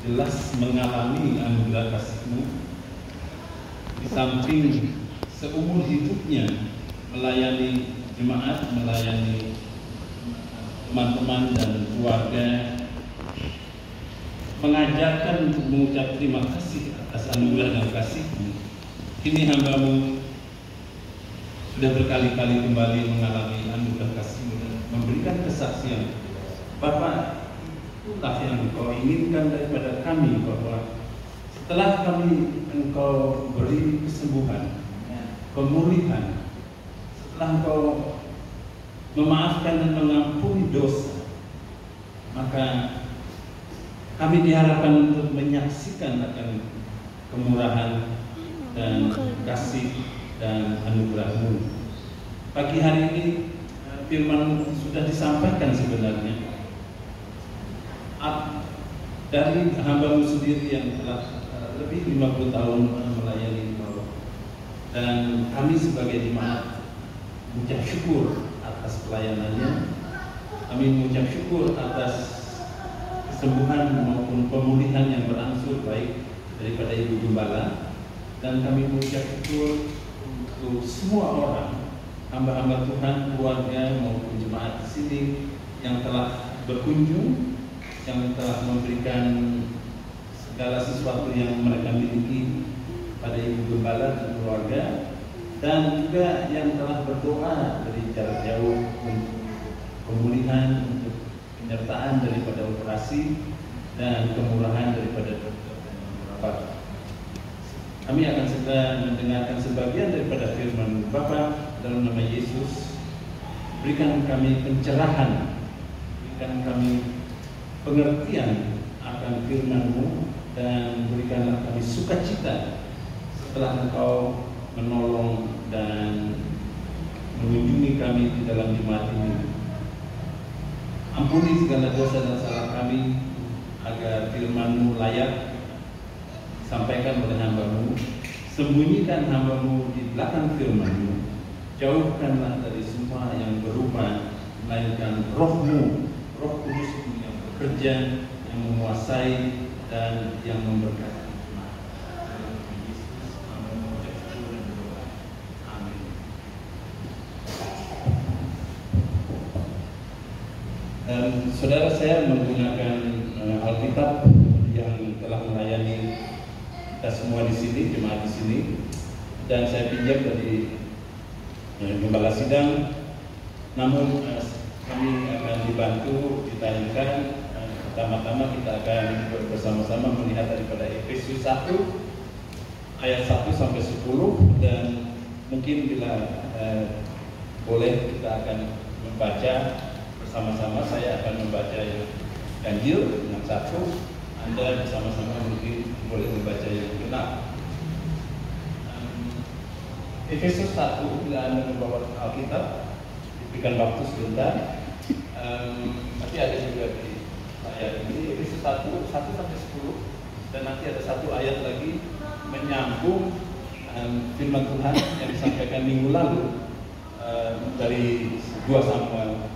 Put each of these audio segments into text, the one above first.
jelas mengalami anugerah kasih-Mu, di samping seumur hidupnya melayani jemaat, melayani teman-teman dan keluarga, mengajarkan untuk mengucap terima kasih atas anugerah dan kasih-Mu. Kini hamba-Mu sudah berkali-kali kembali mengalami anugerah kasih-Mu dan memberikan kesaksian, Bapak, itulah yang Engkau inginkan daripada kami, bahwa setelah kami Engkau beri kesembuhan, pemulihan, setelah Engkau memaafkan dan mengampuni dosa, maka kami diharapkan untuk menyaksikan akan kemurahan dan kasih dan anugerah-Mu. Pagi hari ini firman sudah disampaikan sebenarnya dari hamba-Mu sendiri yang telah lebih 50 tahun melayani Engkau, dan kami sebagai jemaat mengucap syukur atas pelayanannya. Kami mengucap syukur atas kesembuhan maupun pemulihan yang berangsur baik daripada Ibu Gembala, dan kami mengucap syukur untuk semua orang, hamba-hamba Tuhan, keluarga maupun jemaat di sini yang telah berkunjung, yang telah memberikan segala sesuatu yang mereka miliki pada Ibu Gembala dan keluarga, dan juga yang telah berdoa dari jarak jauh untuk pemulihan, untuk penyertaan daripada operasi dan kemurahan daripada dokter dan perawat. Kami akan segera mendengarkan sebagian daripada firman Bapa. Dalam nama Yesus, berikan kami pencerahan, berikan kami pengertian akan firman-Mu, dan berikanlah kami sukacita setelah Engkau menolong dan mengunjungi kami di dalam jemaat ini. Ampuni segala dosa dan salah kami, agar firman-Mu layak sampaikan oleh hamba-Mu. Sembunyikan hamba-Mu di belakang firman-Mu. Jauhkanlah dari semua yang berubah, melainkan Roh-Mu, Roh Kudus-Mu yang bekerja, yang menguasai dan yang memberkati. Amin. Dan saudara, saya menggunakan Alkitab yang telah melayani kita semua di sini, jemaat di sini, dan saya pinjam dari Gembala Sidang. Namun kami akan dibantu ditayangkan. Pertama-tama kita akan bersama-sama melihat daripada Efesus 1 ayat 1 sampai 10, dan mungkin bila boleh kita akan membaca bersama-sama. Saya akan membaca yang ganjil yang satu, Anda bersama-sama mungkin boleh membaca yang genap. Efesus 1, bila Anda membawa Alkitab, diberikan waktu sebentar. Nanti ada juga di ayat ini, Efesus 1 sampai 10, dan nanti ada satu ayat lagi menyambung firman Tuhan yang disampaikan minggu lalu dari 2 Samuel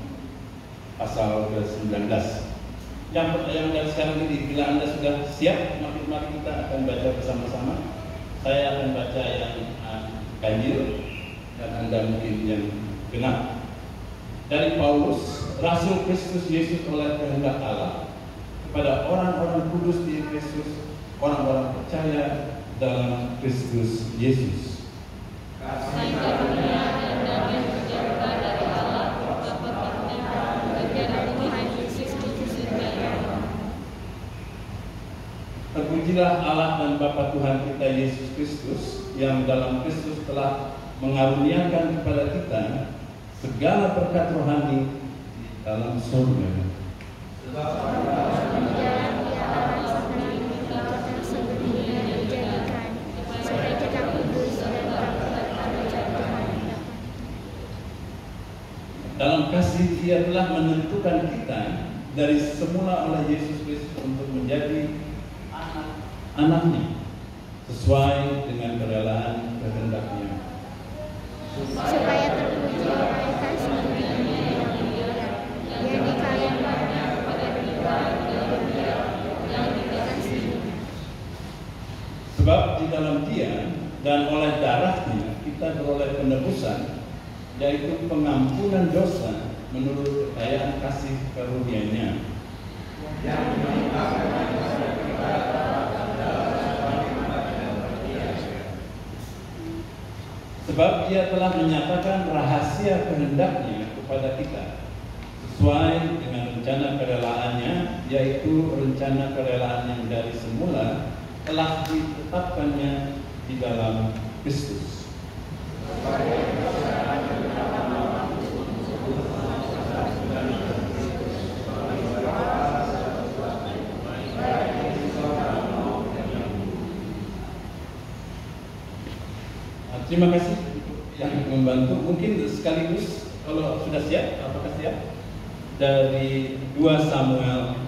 pasal 19. Yang sekarang ini, bila Anda sudah siap, mari kita akan baca bersama-sama. Saya akan baca yang ganjil dan Anda mungkin yang genap. Dari Paulus, Rasul Kristus Yesus oleh kehendak Allah, kepada orang-orang kudus di Efesus, orang-orang percaya dalam Kristus Yesus. Kasih karunia dan damai sejahtera dari Allah Bapa Karunia dan Tuhan Yesus Kristus Saudara. Terpujilah Allah dan Bapa Tuhan kita Yesus Kristus, yang dalam Kristus telah mengaruniakan kepada kita segala berkat rohani di dalam surga. Dalam kasih Dia telah menentukan kita dari semula oleh Yesus Kristus untuk menjadi anak-anaknya sesuai dengan kerelaan kehendak-Nya, supaya terpuji oleh kasih-Nya yang dikaliankannya kepada kita yang dikasihi dalam Dia dan oleh darahnya kita beroleh penebusan, yaitu pengampunan dosa menurut kekayaan kasih karunia-Nya. Sebab Dia telah menyatakan rahasia kehendak-Nya kepada kita sesuai dengan rencana kerelaannya, yaitu rencana kerelaan yang dari semula telah ditetapkannya di dalam Kristus. Terima kasih yang membantu. Mungkin sekaligus kalau sudah siap, apakah siap? Dari 2 Samuel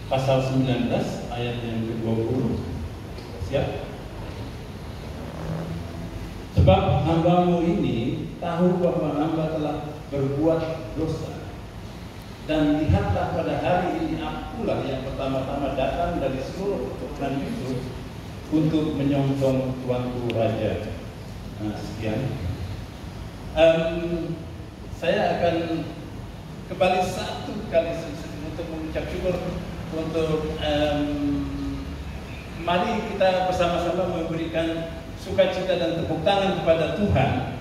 pasal 19 ayat yang ke-20. Siap? Sebab hamba-Mu ini tahu bahwa hamba telah berbuat dosa. Dan lihatlah pada hari ini akulah yang pertama-tama datang dari seluruh keturunan Yusuf untuk menyongsong tuanku raja. Nah, sekian. Saya akan kembali satu kali untuk mengucap syukur untuk mari kita bersama-sama memberikan sukacita dan tepuk tangan kepada Tuhan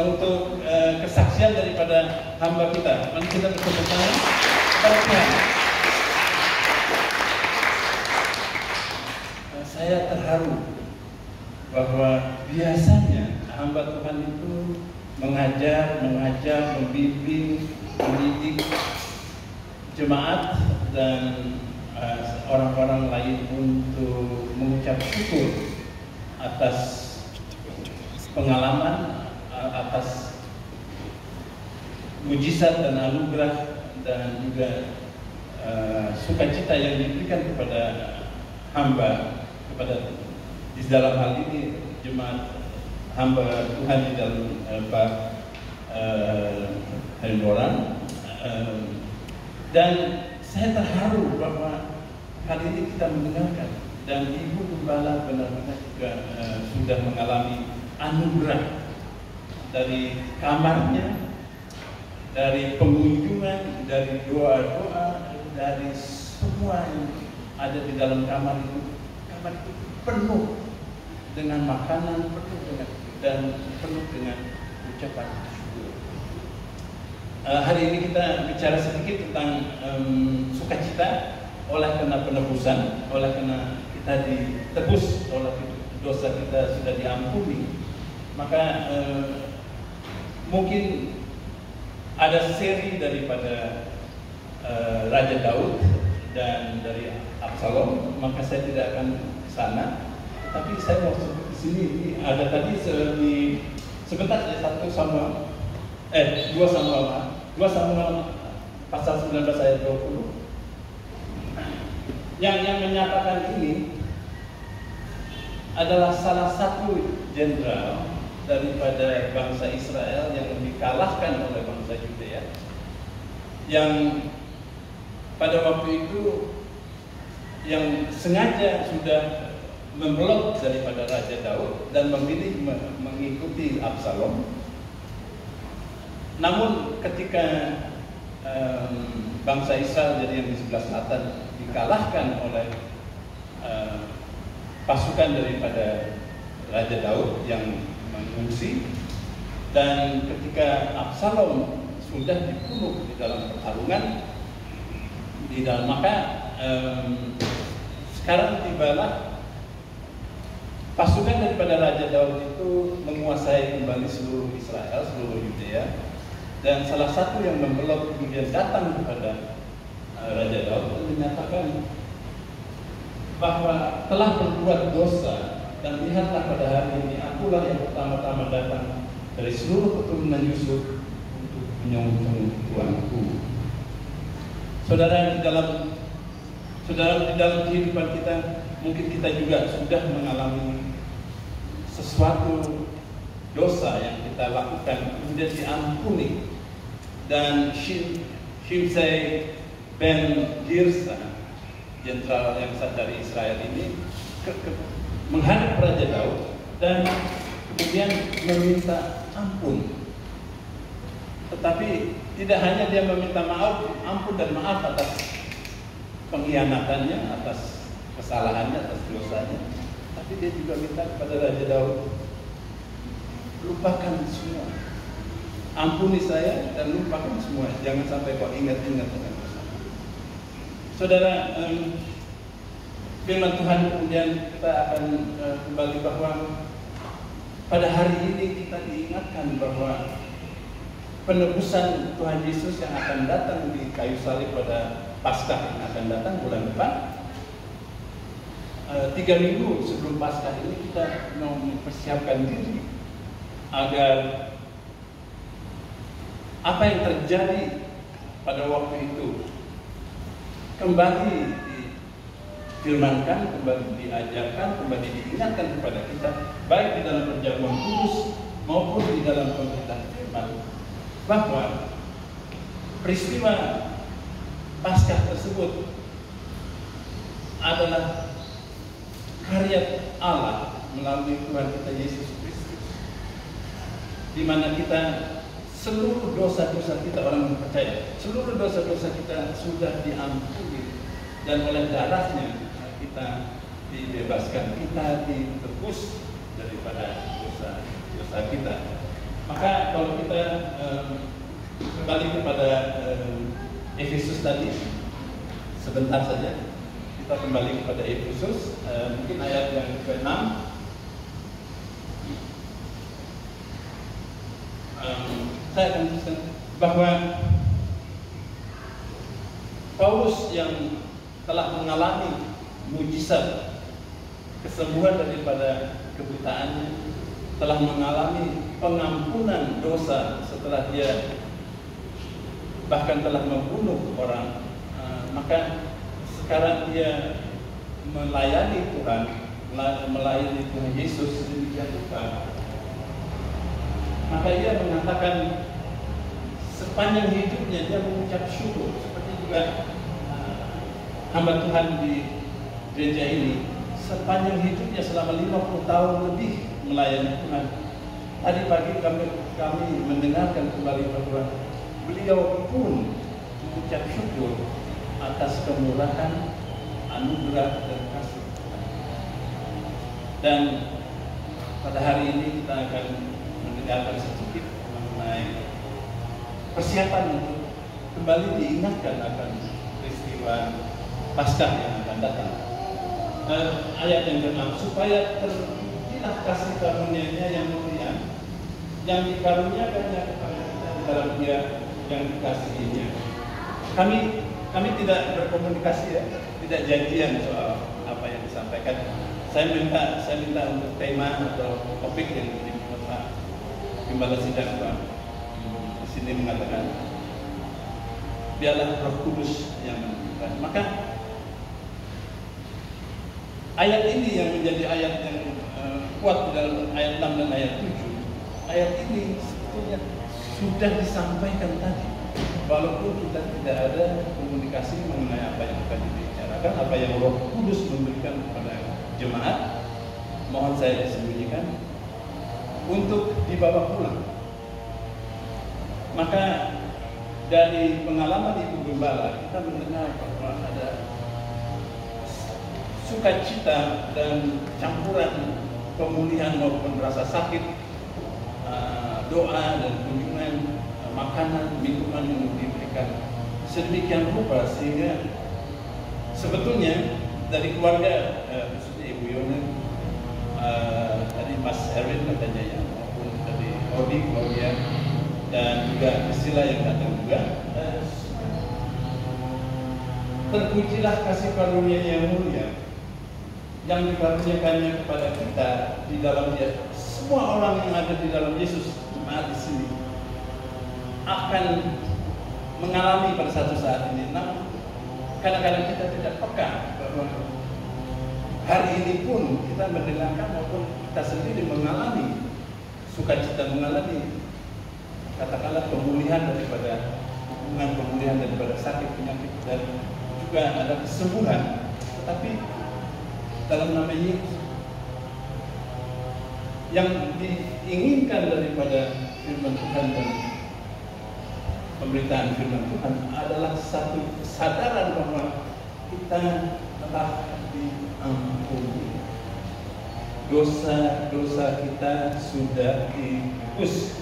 untuk kesaksian daripada hamba kita. Mari kita bertepuk tangan kepada Tuhan. Saya terharu bahwa biasanya hamba Tuhan itu mengajar, membimbing, mendidik jemaat dan orang-orang lain untuk mengucap syukur atas pengalaman, atas mujizat dan anugerah dan juga sukacita yang diberikan kepada hamba, kepada di dalam hal ini jemaat hamba Tuhan di dalam Pak Hendoran, dan saya terharu bahwa kali ini kita mendengarkan dan Ibu Gembala benar-benar juga sudah mengalami anugerah dari kamarnya, dari pengunjungan, dari doa-doa, dari semua yang ada di dalam kamar itu. Kamar itu penuh dengan makanan, penuh dengan ucapan syukur. Hari ini kita bicara sedikit tentang sukacita oleh karena penebusan, oleh karena kita ditebus, oleh dosa kita sudah diampuni. Maka mungkin ada seri daripada Raja Daud dan dari Absalom, maka saya tidak akan ke sana. Tapi saya mau sebut di sini, ini ada tadi sebentar ya, 2 Samuel pasal 19 ayat 20. Yang menyatakan ini adalah salah satu jenderal daripada bangsa Israel yang dikalahkan oleh bangsa Yudea, yang pada waktu itu yang sengaja sudah memblok daripada Raja Daud dan memilih mengikuti Absalom. Namun ketika bangsa Israel, jadi yang di sebelah selatan, dikalahkan oleh pasukan daripada Raja Daud yang mengungsi, dan ketika Absalom sudah dibunuh di dalam pertarungan, maka sekarang tibalah pasukan daripada Raja Daud itu menguasai kembali seluruh Israel, seluruh Yudea, dan salah satu yang membelot kemudian datang kepada Raja Daud dan menyatakan bahwa telah berbuat dosa, dan lihatlah pada hari ini akulah yang pertama-tama datang dari seluruh keturunan Yusuf untuk menyongsong tuanku. Saudara, di dalam kehidupan kita, mungkin kita juga sudah mengalami sesuatu dosa yang kita lakukan kemudian diampuni, dan Shimshai ben Girsa, jenderal yang dari Israel ini, menghadap Raja Daud dan kemudian meminta ampun. Tetapi tidak hanya dia meminta ampun dan maaf atas pengkhianatannya, atas kesalahannya, atas dosanya, tapi dia juga minta kepada Raja Daud, lupakan semua, ampuni saya dan lupakan semua, jangan sampai kau ingat-ingat dengan kesalahan. Saudara, firman Tuhan kemudian kita akan kembali bahwa pada hari ini kita diingatkan bahwa penebusan Tuhan Yesus yang akan datang di kayu salib pada Paskah yang akan datang bulan depan. 3 minggu sebelum Paskah ini kita mau mempersiapkan diri agar apa yang terjadi pada waktu itu kembali difirmankan, kembali diajarkan, kembali diingatkan kepada kita, baik di dalam perjamuan kudus maupun di dalam pemberitaan firman, bahwa peristiwa Paskah tersebut adalah karya Allah melalui Tuhan kita Yesus Kristus, di mana kita seluruh dosa-dosa kita, orang yang percaya, seluruh dosa-dosa kita sudah diampuni dan oleh darahnya kita dibebaskan, kita ditebus daripada dosa-dosa kita. Maka kalau kita kembali kepada Efesus tadi, sebentar saja kita kembali kepada Efesus, mungkin ayat yang ke-6. Saya akan tuliskan bahwa Paulus yang telah mengalami mujizat kesembuhan daripada kebutaannya, telah mengalami pengampunan dosa setelah dia bahkan telah membunuh orang, maka sekarang dia melayani Tuhan, melayani Tuhan Yesus sedemikian rupa. Maka ia mengatakan sepanjang hidupnya dia mengucap syukur, seperti juga hamba Tuhan di gereja ini sepanjang hidupnya selama 50 tahun lebih melayani Tuhan. Tadi pagi kami mendengarkan kembali bahwa beliau pun mengucap syukur atas kemurahan, anugerah dan kasih. Dan pada hari ini kita akan mendengarkan sedikit mengenai persiapan untuk kembali diingatkan akan peristiwa Paskah yang akan datang. Ayat yang ke-6, supaya terwujudlah kasih karunia-Nya yang mulia, yang dikaruniakannya kepada kita dalam Dia yang dikasihinya. Kami tidak berkomunikasi ya, tidak janjian soal apa yang disampaikan. Saya minta untuk tema atau topik yang dibuat Pak Gembala Sidang Pak di sini mengatakan biarlah Roh Kudus yang menentukan. Maka ayat ini yang menjadi ayat yang kuat di dalam ayat 6 dan ayat 7. Ayat ini sebetulnya sudah disampaikan tadi, walaupun kita tidak ada komunikasi mengenai apa yang akan dibicarakan, apa yang Roh Kudus memberikan kepada jemaat, mohon saya disembunyikan untuk dibawa pulang. Maka dari pengalaman Ibu Gembala kita mendengar bahwa ada sukacita dan campuran pemulihan maupun rasa sakit, doa dan kunjungan, makanan, minuman yang diberikan sedemikian rupa sehingga sebetulnya dari keluarga, khususnya Ibu Yona, tadi Mas Erwin katanya ya, maupun dari Odi, Claudia, dan juga Priscilla yang datang juga, terpujilah kasih karunia yang mulia yang dikaruniakannya kepada kita di dalam Dia. Semua orang yang ada di dalam Yesus, jemaat di sini, akan mengalami pada satu saat ini. Namun kadang-kadang kita tidak peka bahwa hari ini pun kita mendengarkan maupun kita sendiri mengalami sukacita, mengalami katakanlah pemulihan daripada hubungan, pemulihan daripada sakit, penyakit, dan juga ada kesembuhan. Tetapi dalam nama Yesus. Yang diinginkan daripada firman Tuhan dan pemberitaan firman Tuhan adalah satu kesadaran bahwa kita telah diampuni. Dosa-dosa kita sudah dihapus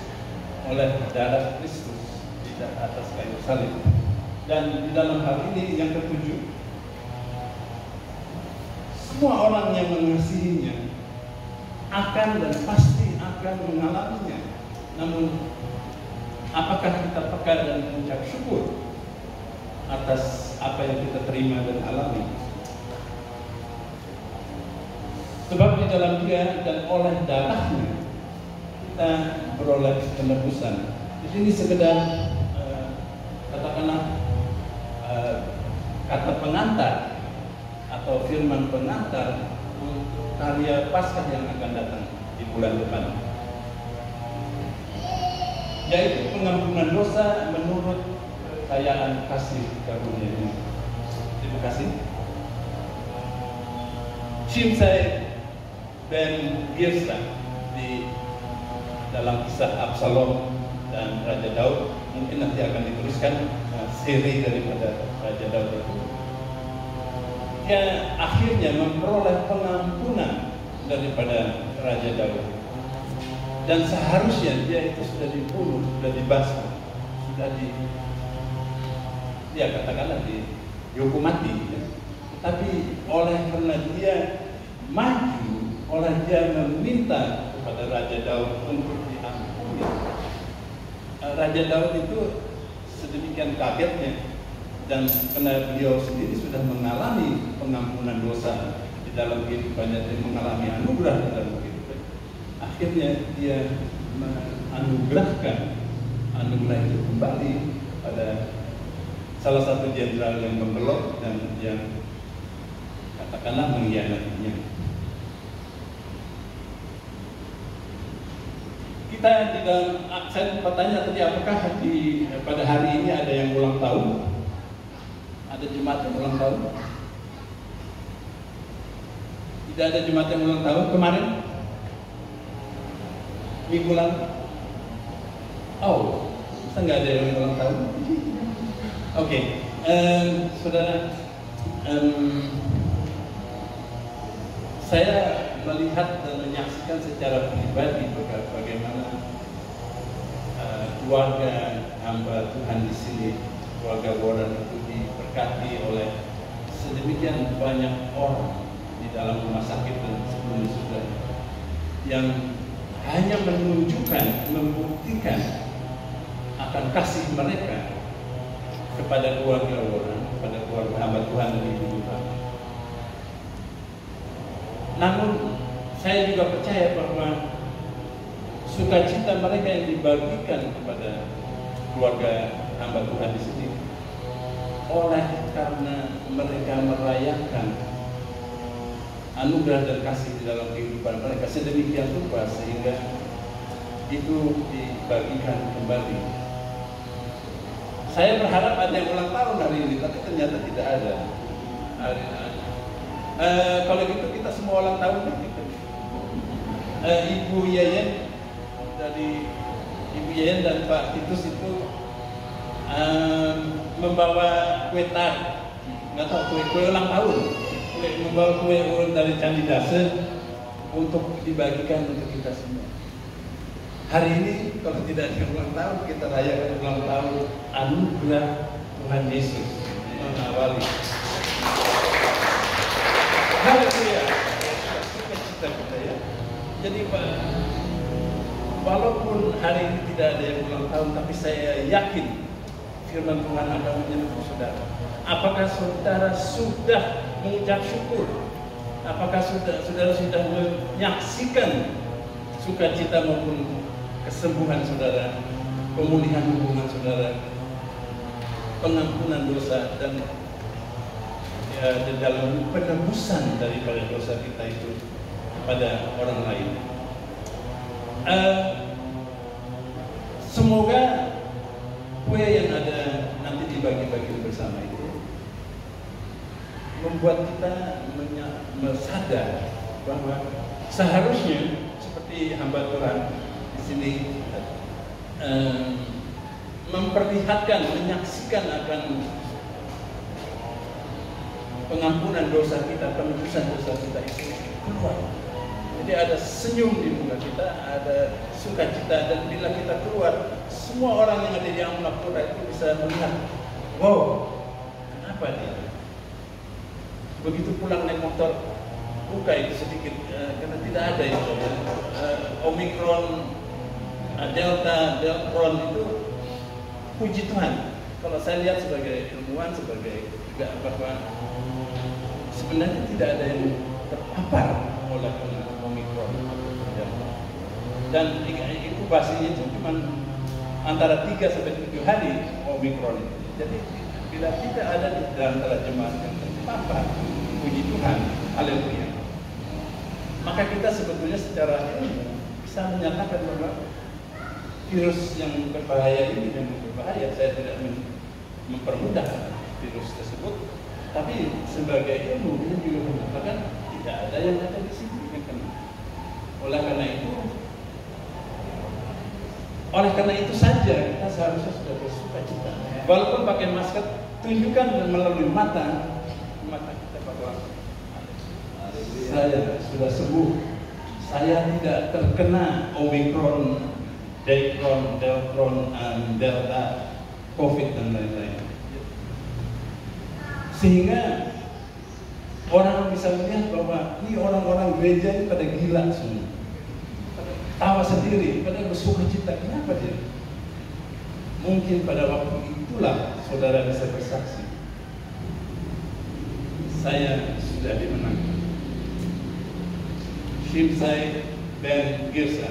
oleh darah Kristus di atas kayu salib. Dan di dalam hal ini yang ketujuh, semua orang yang mengasihinya akan dan pasti akan mengalaminya. Namun, apakah kita peka dan mengucap syukur atas apa yang kita terima dan alami? Sebab di dalam Dia dan oleh darahnya kita beroleh penebusan. Di sini sekedar katakanlah kata pengantar atau firman pengantar untuk karya Paskah yang akan datang di bulan depan, yaitu pengampunan dosa menurut kekayaan kasih karunia-Nya. Terima kasih. Shimshai ben Girsa di dalam kisah Absalom dan Raja Daud, mungkin nanti akan dituliskan seri daripada Raja Daud itu. Dia akhirnya memperoleh pengampunan daripada Raja Daud, dan seharusnya dia itu sudah dibunuh, sudah dibasmi, sudah katakanlah dihukum mati, ya. Tapi karena dia maju, oleh dia meminta kepada Raja Daud untuk diampuni. Raja Daud itu sedemikian kagetnya, dan karena beliau sendiri sudah mengalami pengampunan dosa di dalam kehidupannya dan mengalami anugerah di dalam kehidupannya, akhirnya dia menganugerahkan anugerah itu kembali pada salah satu jenderal yang membelot dan yang katakanlah mengkhianatinya. Kita di dalam, saya bertanya tadi, apakah pada hari ini ada yang ulang tahun? Ada jemaat yang ulang tahun? Tidak ada jemaat yang ulang tahun kemarin? Minggu lalu? Oh, masa nggak ada yang ulang tahun? Oke, saudara, saya melihat dan menyaksikan secara pribadi bagaimana keluarga hamba Tuhan di sini, keluarga Warren itu diberkati oleh sedemikian banyak orang di dalam rumah sakit dan sebelumnya sudah, yang hanya menunjukkan, membuktikan akan kasih mereka kepada keluarga Warren, kepada keluarga hamba Tuhan dan ibu Tuhan. Namun saya juga percaya bahwa sukacita mereka yang dibagikan kepada keluarga hamba Tuhan di sini karena mereka merayakan anugerah dan kasih di dalam kehidupan mereka sedemikian rupa sehingga itu dibagikan kembali. Saya berharap ada yang ulang tahun hari ini, tapi ternyata tidak ada. Kalau gitu kita semua ulang tahun gitu. Ibu Yeyen dan Pak Titus itu membawa kue tart, nggak tahu kue ulang tahun, membawa kue dari Candi Dase untuk dibagikan untuk kita semua. Hari ini kalau tidak ada ulang tahun, kita rayakan ulang tahun anugerah Tuhan Yesus mengawali. Haleluya. Sukacita kita ya. Jadi walaupun hari ini tidak ada yang ulang tahun, tapi saya yakin firman Tuhan akan menyentuh saudara. Apakah saudara sudah mengucap syukur? Apakah saudara sudah menyaksikan sukacita maupun kesembuhan saudara, pemulihan hubungan saudara, pengampunan dosa dan di dalam penebusan daripada dosa kita itu kepada orang lain. Semoga kue yang ada nanti dibagi-bagi bersama itu membuat kita sadar bahwa seharusnya seperti hamba Tuhan di sini memperlihatkan, menyaksikan akan pengampunan dosa kita, penebusan dosa kita itu keluar. Jadi ada senyum di muka kita, ada sukacita, dan bila kita keluar, semua orang yang ada di Amnapura itu bisa melihat, wow, kenapa dia? Begitu pulang naik motor, buka itu sedikit, karena tidak ada itu. Omikron, Delta, Deltron itu, puji Tuhan. Kalau saya lihat sebagai ilmuwan, sebagai juga bahwa sebenarnya tidak ada yang terpapar oleh Omikron. Dan inkubasinya itu cuma antara 3 sampai 7 hari Omikron itu. Jadi bila tidak ada di antara jemaat yang terpapar, puji Tuhan, haleluya, maka kita sebetulnya secara ilmu bisa menyatakan bahwa virus yang berbahaya ini memang berbahaya. Saya tidak mempermudah virus tersebut, tapi sebagai ilmu kita juga mengatakan tidak ada yang ada di sini yang kena. Oleh karena itu saja kita seharusnya sudah bersuka cita. Walaupun pakai masker, tunjukkan melalui mata kita bahwa saya sudah sembuh. Saya tidak terkena Omikron, Deltron, Delta, COVID dan lain-lain. Sehingga orang bisa melihat bahwa ini orang-orang gereja ini pada gila semua, tawa sendiri, pada bersuka cita. Kenapa dia? Mungkin pada waktu itulah saudara bisa bersaksi, saya sudah dimenangkan. Shimshai ben Girsa,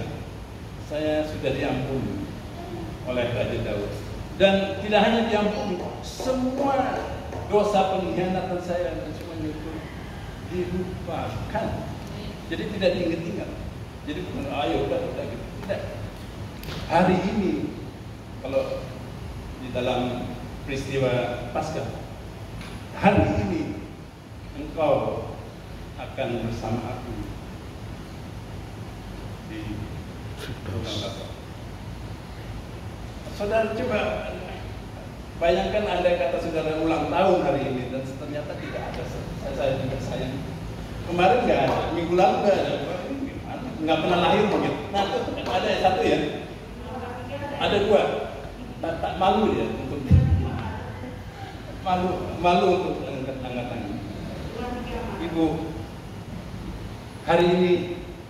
saya sudah diampuni oleh Raja Daud. Dan tidak hanya diampuni, semua dosa pengkhianatan saya dan semuanya itu dilupakan. Jadi tidak diingat-ingat. Jadi bukan ayo udah gitu. Tidak. Hari ini kalau di dalam peristiwa Paskah, hari ini engkau akan bersama aku di saudara. Coba bayangkan andai kata saudara ulang tahun hari ini dan ternyata tidak ada. Saya juga sayang. Kemarin nggak ada, minggu lalu nggak ada, nggak pernah lahir mungkin. Nah itu ada yang satu ya, ada 2. Tak malu ya untuk malu untuk angkat tangan. Ibu, hari ini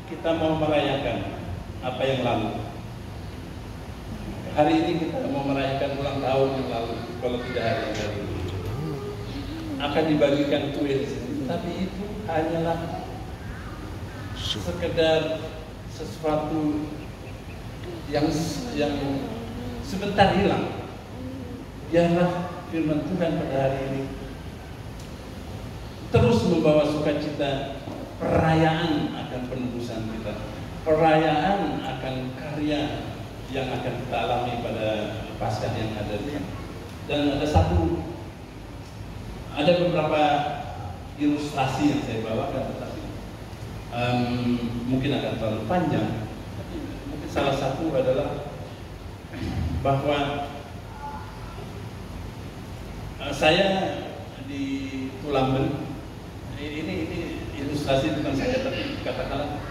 kita mau merayakan apa yang lalu. Hari ini kita mau merayakan ulang tahun yang lalu. Kalau tidak hari ini akan dibagikan kue di sini. Tapi itu hanyalah sekedar sesuatu yang sebentar hilang. Biarlah firman Tuhan pada hari ini terus membawa sukacita, perayaan akan penebusan kita, perayaan akan karya yang akan kita alami pada Paskah yang ada ini. Dan ada beberapa ilustrasi yang saya bawakan, tetapi mungkin akan terlalu panjang. Tapi mungkin salah satu adalah bahwa saya di Tulamben, ini ilustrasi bukan saya, tapi katakanlah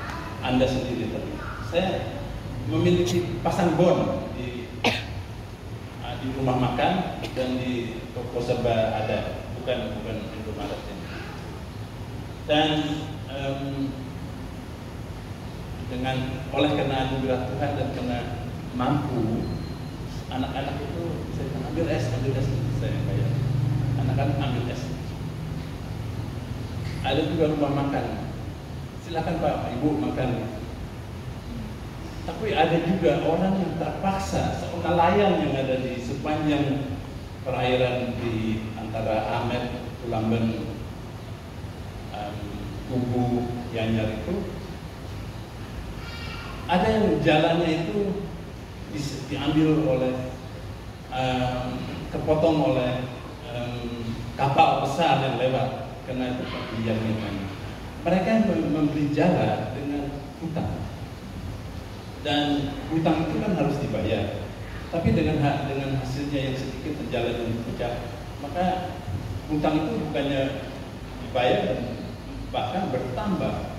Anda sendiri tadi. Saya memiliki pasang bon di rumah makan dan di toko serba ada, bukan Indomaret ini. Dan oleh karena anugerah Tuhan dan karena mampu, anak-anak itu saya ambil es, saya bayar. Anak-anak ambil es. Ada juga rumah makan. Silakan Pak, Ibu makan. Tapi ada juga orang yang terpaksa, nelayan yang ada di sepanjang perairan di antara Amet, Tulamben, Kubu, Gianyar itu, ada yang jalannya itu diambil oleh, kepotong oleh kapal besar yang lewat. karena itu pinjamnya banyak. Mereka membeli jalan dengan hutang, dan hutang itu kan harus dibayar. Tapi dengan hasilnya yang sedikit jalan yang pecah, maka hutang itu bukannya dibayar dan bahkan bertambah.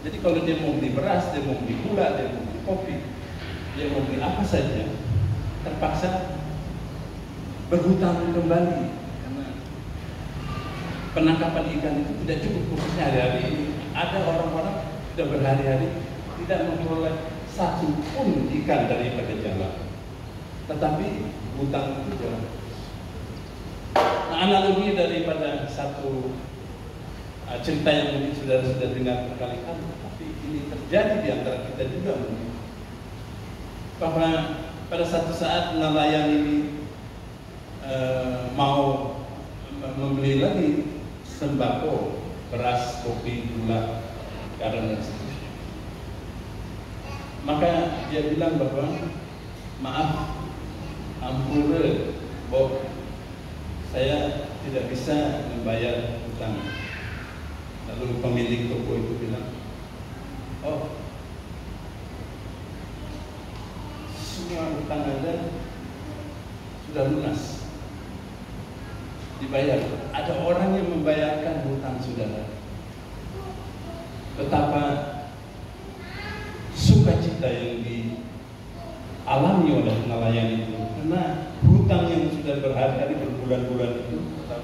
Jadi kalau dia mau beli beras, dia mau beli gula, dia mau beli kopi, dia mau beli apa saja, terpaksa berhutang kembali karena penangkapan ikan itu tidak cukup. Khususnya hari-hari ini ada orang-orang sudah berhari-hari tidak memperoleh satu pun ikan daripada jalan, tetapi hutang itu jalan. Nah, analogi daripada satu cerita yang mungkin sudah dengar berkali-kali, tapi ini terjadi di antara kita juga mungkin, bahwa pada satu saat nelayan ini mau membeli lagi sembako, beras, kopi, gula, garam dan seterusnya. Maka dia bilang bahwa maaf, ampun Bob, saya tidak bisa membayar hutang. Lalu pemilik toko itu bilang, oh, semua hutang Anda sudah lunas, dibayar. Ada orang yang membayarkan hutang saudara. Betapa sukacita yang dialami oleh nelayan itu, karena hutang yang sudah berhari-hari berbulan-bulan itu tetap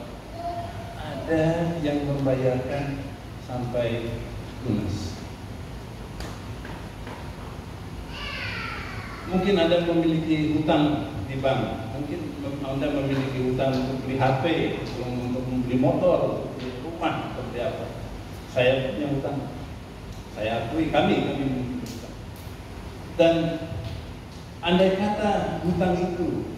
ada yang membayarkan sampai lunas. Mungkin Anda memiliki hutang di bank, mungkin Anda memiliki hutang untuk beli HP, untuk membeli motor, untuk beli rumah, seperti apa. Saya punya hutang, saya akui kami memiliki hutang. Dan andai kata hutang itu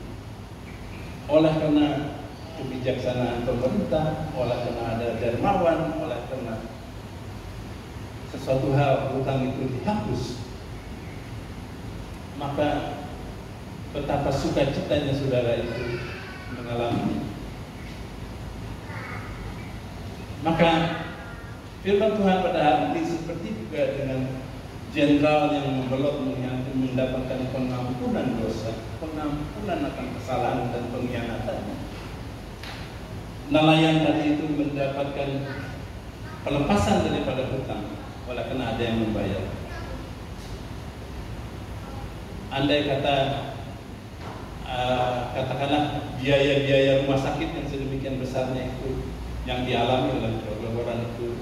oleh karena kebijaksanaan pemerintah, oleh karena ada dermawan, oleh karena sesuatu hal hutang itu dihapus, maka betapa sukacitanya saudara itu mengalami. Maka firman Tuhan pada hari ini seperti juga dengan jenderal yang membelot mendapatkan pengampunan dosa, pengampunan akan kesalahan dan pengkhianatan. Nelayan tadi itu mendapatkan pelepasan daripada hutang oleh karena ada yang membayar. Andai kata katakanlah biaya-biaya rumah sakit yang sedemikian besarnya itu yang dialami oleh orang itu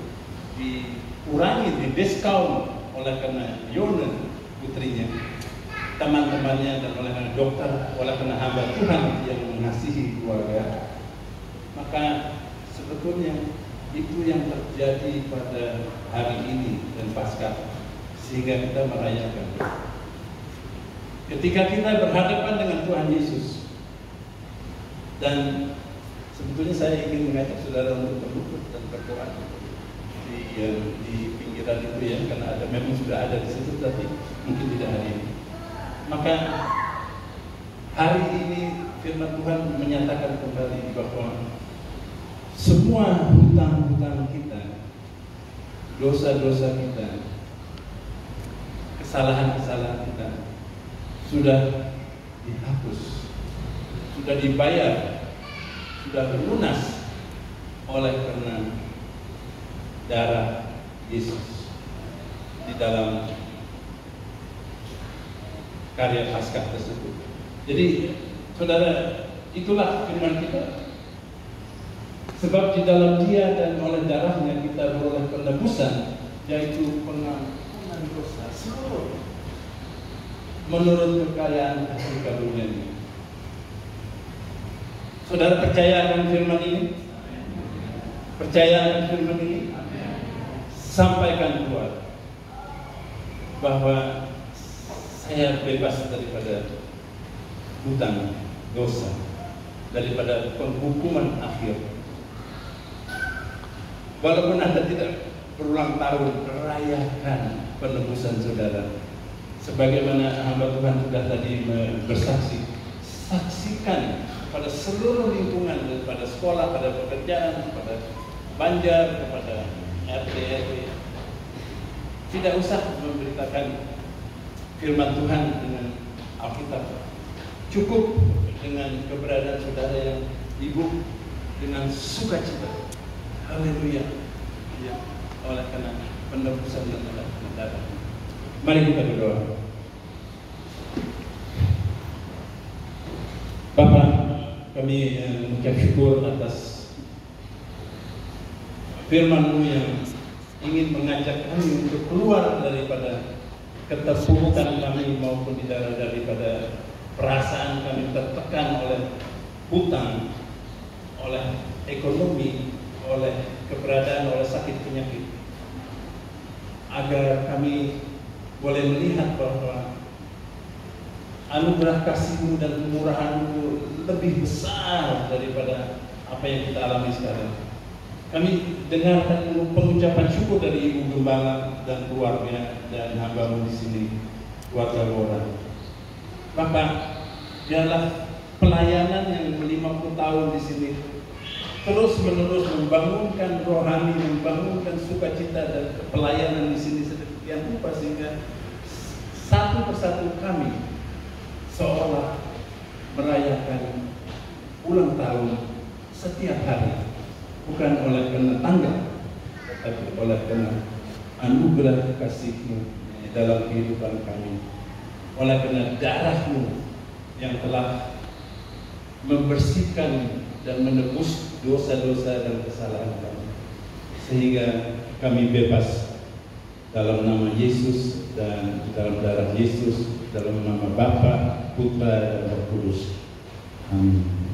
dikurangi, didiskon oleh karena Yona putrinya, teman-temannya, dan oleh karena dokter, oleh karena hamba Tuhan yang mengasihi keluarga, maka sebetulnya itu yang terjadi pada hari ini dan Paskah, sehingga kita merayakan. Ketika kita berhadapan dengan Tuhan Yesus, dan sebetulnya saya ingin mengajak saudara untuk berlutut dan berdoa di pinggiran itu ya, karena memang sudah ada di situ, tapi mungkin tidak hari ini. Maka hari ini firman Tuhan menyatakan kembali bahwa semua hutang-hutang kita, dosa-dosa kita, kesalahan-kesalahan kita sudah dihapus, sudah dibayar, sudah lunas oleh karena darah Yesus di dalam karya Paskah tersebut. Jadi, saudara, itulah firman kita. Sebab di dalam Dia dan oleh darahnya kita beroleh penebusan, yaitu pengampunan dosa seluruh menurut kekayaan kasih karunia-Nya. Saudara percaya akan firman ini? Percaya akan firman ini? Sampaikan keluar bahwa saya bebas daripada hutang dosa, daripada penghukuman akhir. Walaupun Anda tidak berulang tahun, rayakan penebusan saudara. Sebagaimana hamba Tuhan sudah tadi bersaksi, saksikan pada seluruh lingkungan, pada sekolah, pada pekerjaan, pada Banjar, kepada RT RW. Tidak usah memberitakan firman Tuhan dengan Alkitab. Cukup dengan keberadaan saudara yang ibu dengan sukacita. Haleluya. Ya, oleh karena penebusan yang telah mendapat. Mari kita berdoa. Bapa, kami mengucap syukur atas firman-Mu yang ingin mengajak kami untuk keluar daripada keterpurukan kami maupun daripada perasaan kami tertekan oleh hutang, oleh ekonomi, oleh keberadaan, oleh sakit penyakit, agar kami boleh melihat bahwa anugerah kasih-Mu dan kemurahan-Mu lebih besar daripada apa yang kita alami sekarang. Kami dengarkan pengucapan syukur dari Ibu Gembala dan keluarga dan hamba-Mu di sini, keluarga Bora. Bapak, biarlah pelayanan yang 50 tahun di sini terus menerus membangunkan rohani, membangunkan sukacita dan pelayanan di sini sedemikian rupa sehingga satu persatu kami seolah merayakan ulang tahun setiap hari, bukan oleh karena tanggal, tetapi oleh karena anugerah kasih-Mu dalam kehidupan kami, oleh karena darah-Mu yang telah membersihkan dan menebus dosa-dosa dan kesalahan kami, sehingga kami bebas dalam nama Yesus dan dalam darah Yesus, dalam nama Bapa, Putra dan Roh Kudus. Amin.